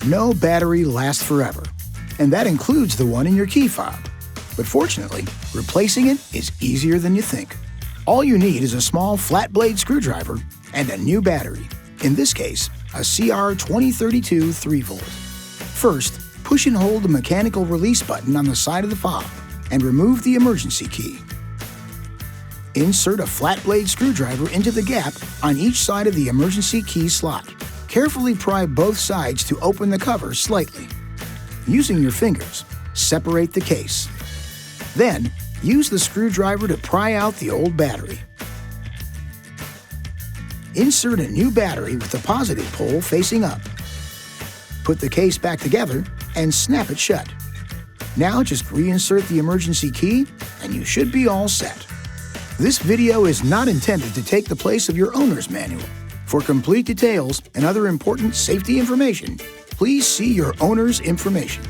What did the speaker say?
No battery lasts forever, and that includes the one in your key fob. But fortunately, replacing it is easier than you think. All you need is a small flat blade screwdriver and a new battery, in this case, a CR2032 3-volt. First, push and hold the mechanical release button on the side of the fob and remove the emergency key. Insert a flat blade screwdriver into the gap on each side of the emergency key slot. Carefully pry both sides to open the cover slightly. Using your fingers, separate the case. Then, use the screwdriver to pry out the old battery. Insert a new battery with the positive pole facing up. Put the case back together and snap it shut. Now just reinsert the emergency key and you should be all set. This video is not intended to take the place of your owner's manual. For complete details and other important safety information, please see your owner's information.